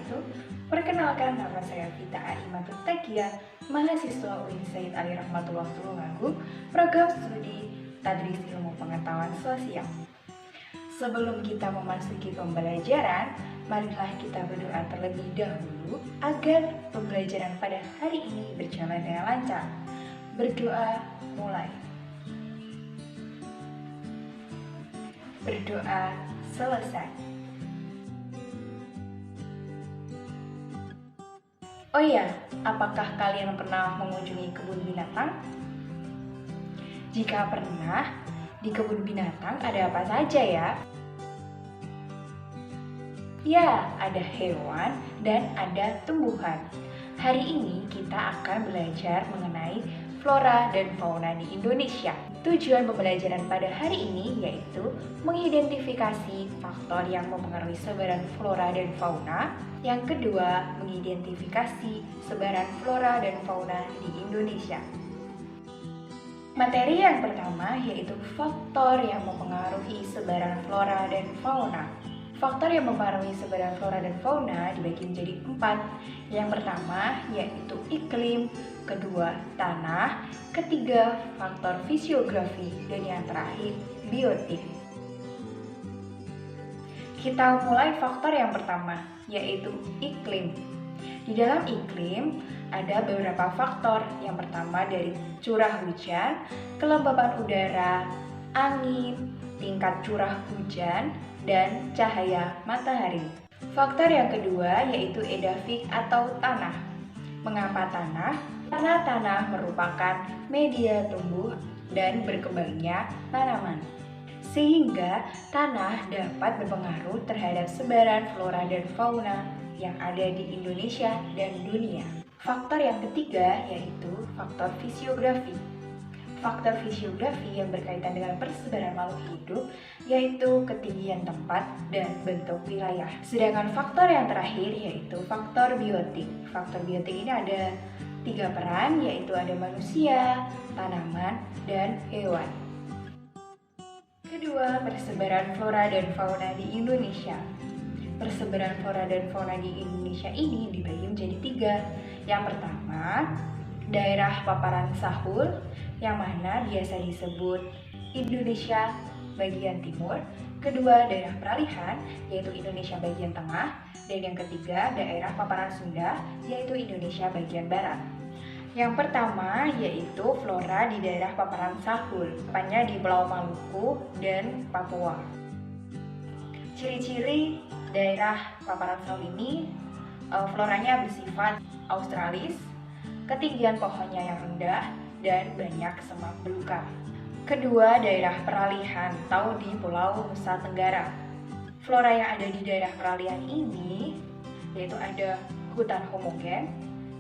wabarakatuh. Perkenalkan, nama saya Vita Aimatut Takia, mahasiswa UIN Said Ali Rahmatullah Tulungagung, program studi Tadris Ilmu Pengetahuan Sosial. Sebelum kita memasuki pembelajaran, marilah kita berdoa terlebih dahulu agar pembelajaran pada hari ini berjalan dengan lancar. Berdoa mulai. Berdoa selesai. Oh iya, apakah kalian pernah mengunjungi kebun binatang? Jika pernah, di kebun binatang ada apa saja ya? Ya, ada hewan dan ada tumbuhan. Hari ini kita akan belajar mengenai flora dan fauna di Indonesia. Tujuan pembelajaran pada hari ini yaitu mengidentifikasi faktor yang mempengaruhi sebaran flora dan fauna. Yang kedua, mengidentifikasi sebaran flora dan fauna di Indonesia. Materi yang pertama yaitu faktor yang mempengaruhi sebaran flora dan fauna. Faktor yang mempengaruhi sebaran flora dan fauna dibagi menjadi 4. Yang pertama yaitu iklim, kedua tanah, ketiga faktor fisiografi, dan yang terakhir biotik. Kita mulai faktor yang pertama yaitu iklim. Di dalam iklim ada beberapa faktor. Yang pertama dari curah hujan, kelembapan udara, angin, tingkat curah hujan, dan cahaya matahari. Faktor yang kedua yaitu edafik atau tanah. Mengapa tanah? Karena tanah merupakan media tumbuh dan berkembangnya tanaman, sehingga tanah dapat berpengaruh terhadap sebaran flora dan fauna yang ada di Indonesia dan dunia. Faktor yang ketiga yaitu faktor fisiografi. Faktor fisiografi yang berkaitan dengan persebaran makhluk hidup yaitu ketinggian tempat dan bentuk wilayah. Sedangkan faktor yang terakhir yaitu faktor biotik. Faktor biotik ini ada 3 peran, yaitu ada manusia, tanaman, dan hewan. Kedua, persebaran flora dan fauna di Indonesia. Persebaran flora dan fauna di Indonesia ini dibagi menjadi 3. Yang pertama, daerah paparan sahul, yang mana biasa disebut Indonesia bagian timur. Kedua, daerah peralihan, yaitu Indonesia bagian tengah. Dan yang ketiga, daerah paparan Sunda, yaitu Indonesia bagian barat. Yang pertama yaitu flora di daerah paparan sahul, tepatnya di Pulau Maluku dan Papua. Ciri-ciri daerah paparan sahul ini, floranya bersifat australis, ketinggian pohonnya yang rendah, dan banyak semak belukar. Kedua, daerah peralihan atau di Pulau Nusa Tenggara. Flora yang ada di daerah peralihan ini yaitu ada hutan homogen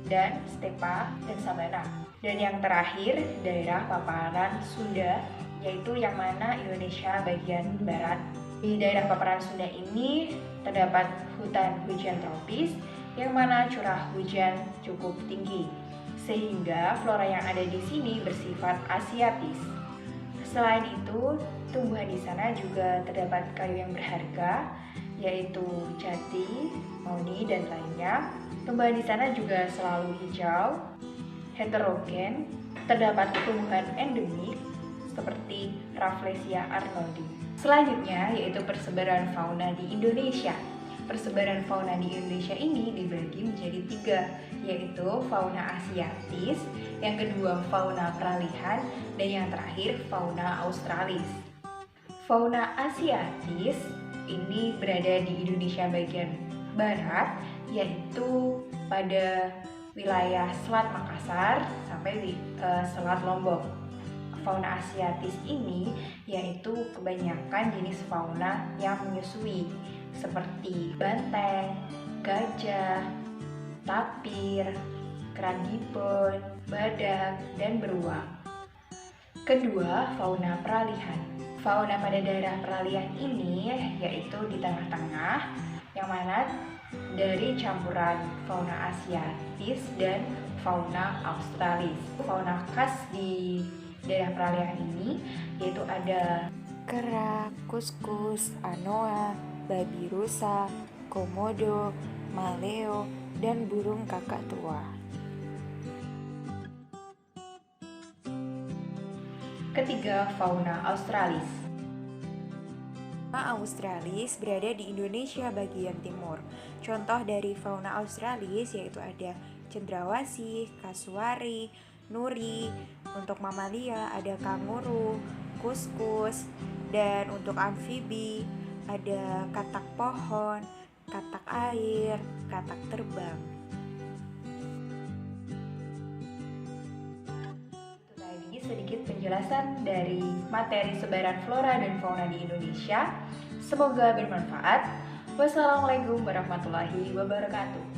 dan stepa dan sabana. Dan yang terakhir, daerah paparan Sunda, yaitu yang mana Indonesia bagian barat. Di daerah paparan Sunda ini terdapat hutan hujan tropis yang mana curah hujan cukup tinggi, sehingga flora yang ada di sini bersifat asiatis. Selain itu, tumbuhan di sana juga terdapat kayu yang berharga, yaitu jati, mahoni, dan lainnya. Tumbuhan di sana juga selalu hijau, heterogen, terdapat tumbuhan endemik seperti Rafflesia arnoldi. Selanjutnya yaitu persebaran fauna di Indonesia. Persebaran fauna di Indonesia ini dibagi menjadi 3, yaitu fauna asiatis, yang kedua fauna peralihan, dan yang terakhir fauna australis. Fauna asiatis ini berada di Indonesia bagian barat, yaitu pada wilayah Selat Makassar sampai Selat Lombok. Fauna asiatis ini yaitu kebanyakan jenis fauna yang menyusui seperti banteng, gajah, tapir, kerandipun, badak, dan beruang. Kedua, fauna peralihan. Fauna pada daerah peralihan ini yaitu di tengah-tengah, yang mana dari campuran fauna asiatis dan fauna australis. Fauna khas di daerah peralihan ini yaitu ada kera, kuskus, anoa, babi rusa, komodo, maleo, dan burung kakak tua. Ketiga, fauna australis. Fauna australis berada di Indonesia bagian timur. Contoh dari fauna australis yaitu ada cendrawasih, kasuari, nuri. Untuk mamalia ada kanguru, kuskus, dan untuk amfibi ada katak pohon, katak air, katak terbang. Itu tadi sedikit penjelasan dari materi sebaran flora dan fauna di Indonesia. Semoga bermanfaat. Wassalamualaikum warahmatullahi wabarakatuh.